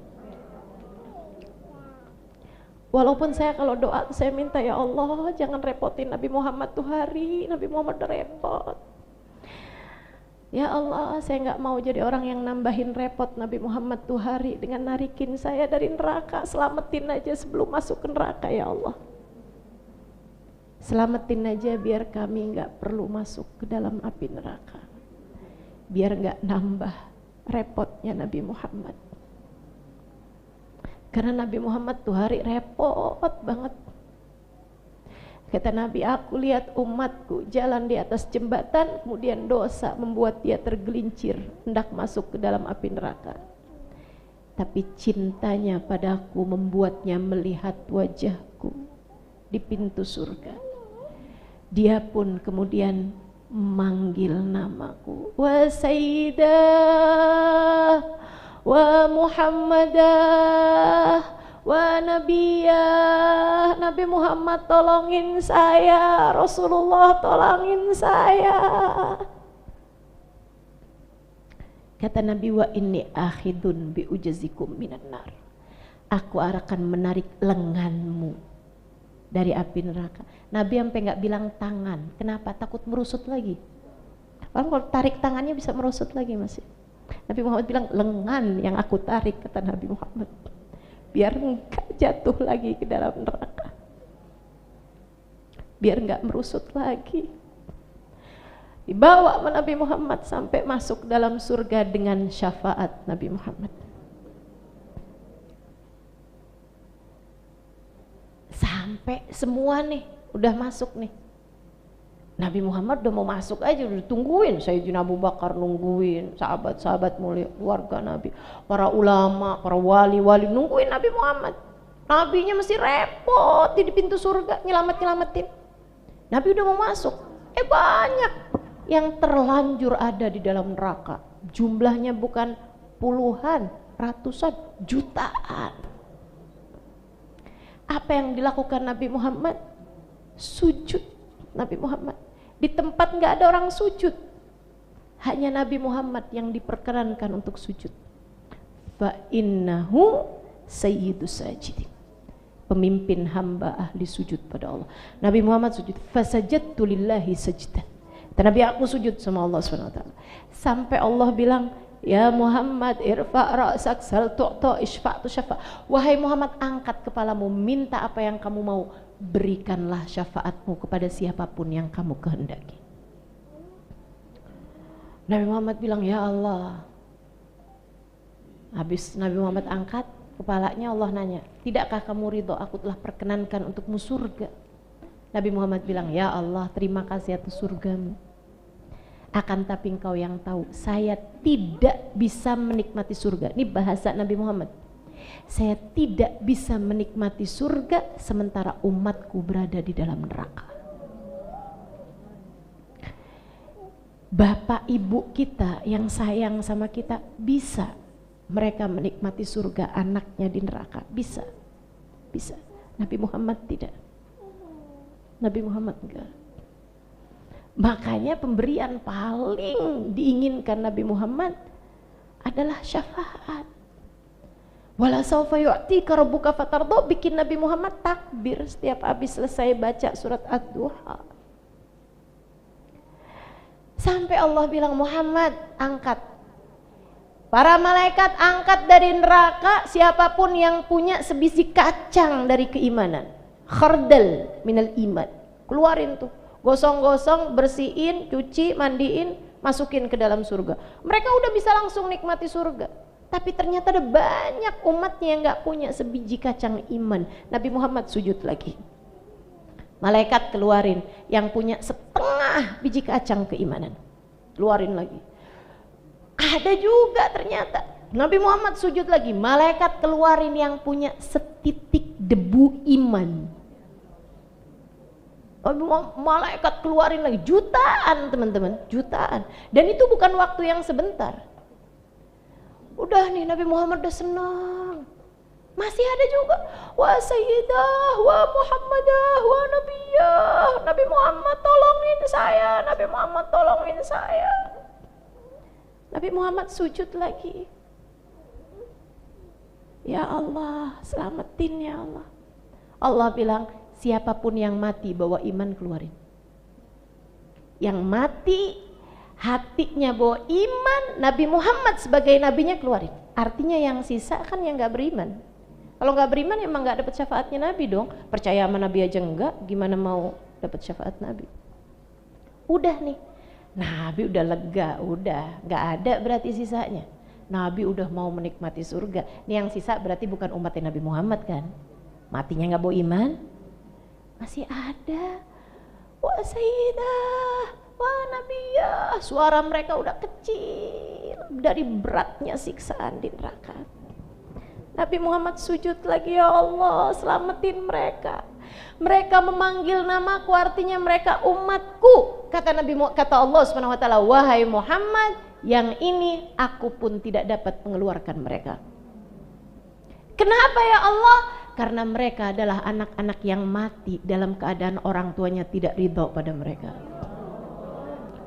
Walaupun saya kalau doa saya minta, ya Allah jangan repotin Nabi Muhammad tuh hari, Nabi Muhammad udah repot. Ya Allah, saya nggak mau jadi orang yang nambahin repot Nabi Muhammad tuh hari dengan narikin saya dari neraka. Selamatin aja sebelum masuk ke neraka ya Allah. Selamatin aja biar kami nggak perlu masuk ke dalam api neraka. Biar nggak nambah repotnya Nabi Muhammad. Karena Nabi Muhammad tuh hari repot banget. Kata Nabi, aku lihat umatku jalan di atas jembatan, kemudian dosa membuat dia tergelincir, hendak masuk ke dalam api neraka. Tapi cintanya padaku membuatnya melihat wajahku di pintu surga. Dia pun kemudian memanggil namaku, wa sayyidah, wa muhammadah, wa nabiyah. Nabi Muhammad tolongin saya, Rasulullah tolongin saya. Kata Nabi, wa inni akhidun bi ujazikum minan nar. Aku akan menarik lenganmu dari api neraka. Nabi sampai nggak bilang tangan. Kenapa? Takut merusut lagi. Orang kalau tarik tangannya bisa merusut lagi masih. Nabi Muhammad bilang lengan yang aku tarik, kata Nabi Muhammad, biar enggak jatuh lagi ke dalam neraka, biar enggak merusut lagi. Dibawa Nabi Muhammad sampai masuk dalam surga dengan syafaat Nabi Muhammad. Sampai semua nih udah masuk nih, Nabi Muhammad udah mau masuk aja, udah tungguin Sayyidina Abu Bakar, nungguin sahabat-sahabat mulia, keluarga Nabi, para ulama, para wali-wali nungguin Nabi Muhammad. Nabinya mesti repot di pintu surga nyelamatin. Nabi udah mau masuk, banyak yang terlanjur ada di dalam neraka. Jumlahnya bukan puluhan, ratusan, jutaan. Apa yang dilakukan Nabi Muhammad? Sujud Nabi Muhammad. Di tempat nggak ada orang sujud, hanya Nabi Muhammad yang diperkenankan untuk sujud. Fa innahu sayyidus sajidin, pemimpin hamba ahli sujud pada Allah. Nabi Muhammad sujud, fasajadtu lillahi sajdah. Dan Nabi aku sujud sama Allah SWT. Sampai Allah bilang, ya Muhammad irfa' ra'sak sal tu'ta isfa'tu syafa'. Wahai Muhammad, angkat kepalamu, minta apa yang kamu mau, berikanlah syafaatmu kepada siapapun yang kamu kehendaki. Nabi Muhammad bilang, ya Allah. Habis Nabi Muhammad angkat kepalanya, Allah nanya, tidakkah kamu ridho aku telah perkenankan untukmu surga? Nabi Muhammad bilang, ya Allah, terima kasih atas surgamu. Akan tapi engkau yang tahu, saya tidak bisa menikmati surga. Ini bahasa Nabi Muhammad. Saya tidak bisa menikmati surga sementara umatku berada di dalam neraka. Bapak ibu kita yang sayang sama kita bisa mereka menikmati surga, anaknya di neraka, bisa. Nabi Muhammad tidak. Nabi Muhammad enggak. Makanya pemberian paling diinginkan Nabi Muhammad adalah syafaat. Wala sawfa yu'tika rabbuka fatardha, bikin Nabi Muhammad takbir setiap habis selesai baca surat Ad-Duha. Sampai Allah bilang, Muhammad angkat. Para malaikat angkat dari neraka siapapun yang punya sebiji kacang dari keimanan. Khardal minal iman. Keluarin tuh, gosong-gosong, bersihin, cuci, mandiin, masukin ke dalam surga. Mereka udah bisa langsung nikmati surga. Tapi ternyata ada banyak umatnya yang gak punya sebiji kacang iman. Nabi Muhammad sujud lagi. Malaikat keluarin yang punya setengah biji kacang keimanan. Keluarin lagi. Ada juga ternyata. Nabi Muhammad sujud lagi. Malaikat keluarin yang punya setitik debu iman. Malaikat keluarin lagi. Jutaan teman-teman. Jutaan. Dan itu bukan waktu yang sebentar. Udah nih Nabi Muhammad udah senang. Masih ada juga wa sayyidah wa muhammadah wa nabiyah. Nabi Muhammad tolongin saya, Nabi Muhammad tolongin saya. Nabi Muhammad sujud lagi. Ya Allah, selamatin ya Allah. Allah bilang, siapapun yang mati bawa iman keluarin. Yang mati hatinya bawa iman, Nabi Muhammad sebagai nabinya keluarin. Artinya yang sisa kan yang gak beriman. Kalau gak beriman emang gak dapat syafaatnya Nabi dong. Percaya sama Nabi aja enggak, gimana mau dapat syafaat Nabi? Udah nih, Nabi udah lega, udah gak ada berarti sisanya. Nabi udah mau menikmati surga. Nih yang sisa berarti bukan umatnya Nabi Muhammad kan? Matinya gak bawa iman? Masih ada. Wa sayyidah wah nabiyah, suara mereka udah kecil dari beratnya siksaan di neraka. Nabi Muhammad sujud lagi, ya Allah selamatin mereka. Mereka memanggil namaku, artinya mereka umatku. Kata Allah SWT, wahai Muhammad, yang ini aku pun tidak dapat mengeluarkan mereka. Kenapa ya Allah? Karena mereka adalah anak-anak yang mati dalam keadaan orang tuanya tidak ridho pada mereka.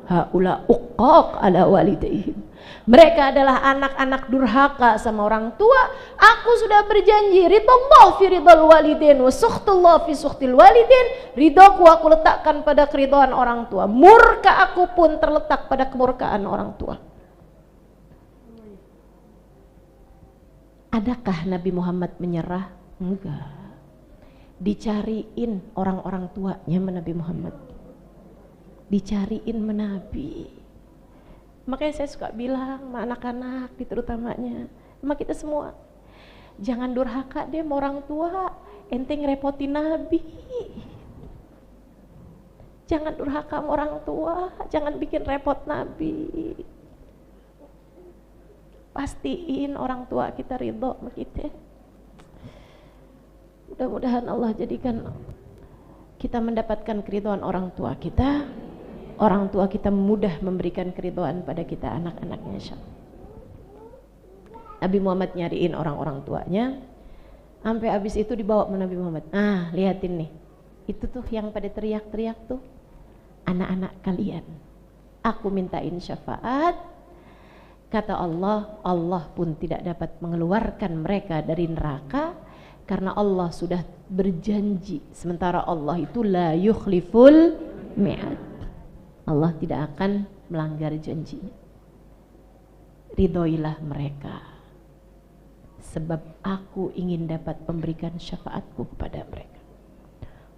Haula uqaq ala walidayhim. Mereka adalah anak-anak durhaka sama orang tua. Aku sudah berjanji, ridallah fi ridal walidain wa sukhtullah fi sukhtil walidain. Ridhoku aku letakkan pada keridhaan orang tua. Murka aku pun terletak pada kemurkaan orang tua. Adakah Nabi Muhammad menyerah? Enggak. Dicariin orang-orang tuanya Nabi Muhammad. Dicariin menabi. Makanya saya suka bilang sama anak-anak terutamanya, sama kita semua, jangan durhaka deh sama orang tua, ente ngerepotin Nabi. Jangan durhaka sama orang tua, jangan bikin repot Nabi. Pastiin orang tua kita ridho sama kita. Mudah-mudahan Allah jadikan kita mendapatkan keridhaan orang tua kita. Orang tua kita mudah memberikan keridhaan pada kita anak-anaknya, insyaallah. Nabi Muhammad nyariin orang-orang tuanya, sampai habis itu dibawa ke Nabi Muhammad. Lihatin nih, itu tuh yang pada teriak-teriak tuh anak-anak kalian. Aku mintain syafaat. Kata Allah, Allah pun tidak dapat mengeluarkan mereka dari neraka karena Allah sudah berjanji. Sementara Allah itu la yukhliful mi'ad. Allah tidak akan melanggar janjinya. Ridhoilah mereka, sebab aku ingin dapat memberikan syafaatku kepada mereka.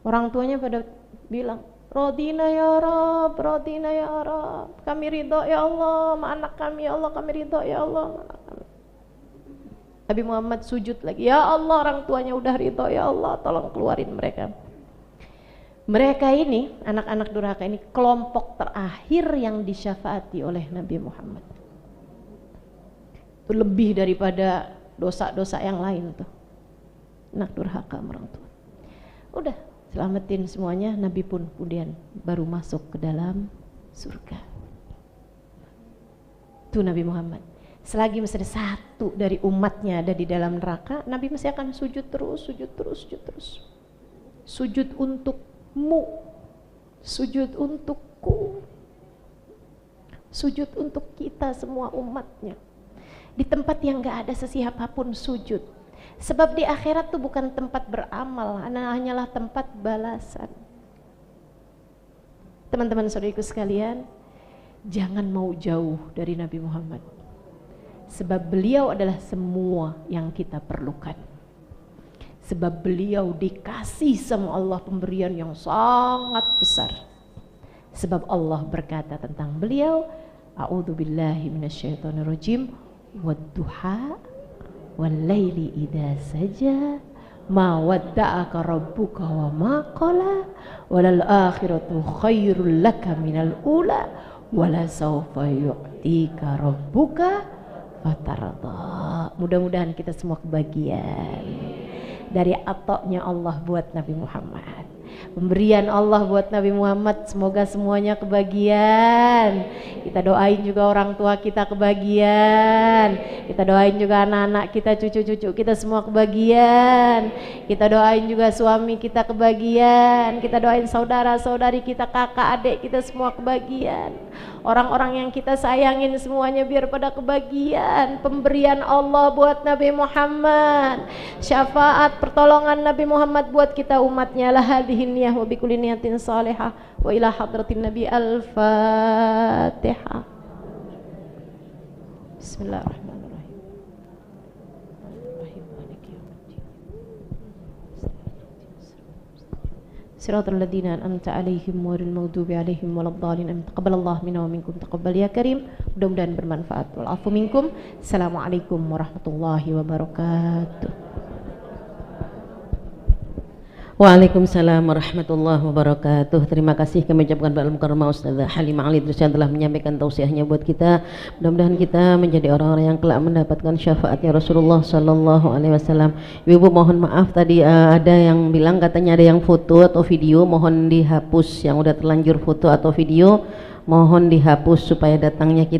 Orang tuanya pada bilang, Rodina ya Rab, Rodina ya Rab, kami ridho ya Allah, sama anak kami ya Allah, kami ridho ya Allah, sama anak kami. Nabi Muhammad sujud lagi, ya Allah, orang tuanya udah ridho ya Allah, tolong keluarin mereka. Mereka ini, anak-anak durhaka ini, kelompok terakhir yang disyafaati oleh Nabi Muhammad. Itu lebih daripada dosa-dosa yang lain tuh, anak durhaka orang tua. Udah selamatin semuanya, Nabi pun kemudian baru masuk ke dalam surga. Itu Nabi Muhammad. Selagi masih ada satu dari umatnya ada di dalam neraka, Nabi masih akan sujud terus, sujud terus, sujud terus. Sujud untukmu, sujud untukku, sujud untuk kita semua umatnya. Di tempat yang gak ada sesiapapun sujud. Sebab di akhirat tuh bukan tempat beramal, hanyalah tempat balasan. Teman-teman saudariku sekalian, jangan mau jauh dari Nabi Muhammad. Sebab beliau adalah semua yang kita perlukan. Sebab beliau dikasih sama Allah pemberian yang sangat besar. Sebab Allah berkata tentang beliau, A'udzubillahi minasyaitonirrajim, wadduha wal-laili idza saja ma wadda'aka rabbuka wa ma qala walal akhiratu khairul laka minal ula wala sawfa yu'tika rabbuka fatarda. Mudah-mudahan kita semua kebagian dari atoknya Allah buat Nabi Muhammad. Pemberian Allah buat Nabi Muhammad, semoga semuanya kebagian. Kita doain juga orang tua kita kebagian. Kita doain juga anak-anak kita, cucu-cucu kita semua kebagian. Kita doain juga suami kita kebagian. Kita doain saudara-saudari kita, kakak, adik kita semua kebagian. Orang-orang yang kita sayangin semuanya biar pada kebagian. Pemberian Allah buat Nabi Muhammad, syafaat pertolongan Nabi Muhammad buat kita umatnya. La hadhihi niyah wa bikulli niyatin salihah wa ila hadratin Nabi. Al-Fatihah. Bismillahirrahmanirrahim. Siratal ladzina an'amta 'alaihim ghairil maghdubi 'alaihim waladdallin. Amin. Taqabbalallahu minna wa minkum taqabbal ya karim. Mudah-mudahan bermanfaat. Wal afu minkum. Assalamualaikum warahmatullahi wabarakatuh. Waalaikumsalam warahmatullahi wabarakatuh. Terima kasih kami ucapkan kepada Al-Mukarramah Ustazah Halimah Ali Idris yang telah menyampaikan tausiahnya buat kita. Mudah-mudahan kita menjadi orang-orang yang kelak mendapatkan syafaatnya Rasulullah Sallallahu Alaihi Wasallam. Ibu mohon maaf tadi ada yang bilang katanya ada yang foto atau video, mohon dihapus. Yang udah terlanjur foto atau video mohon dihapus supaya datangnya kita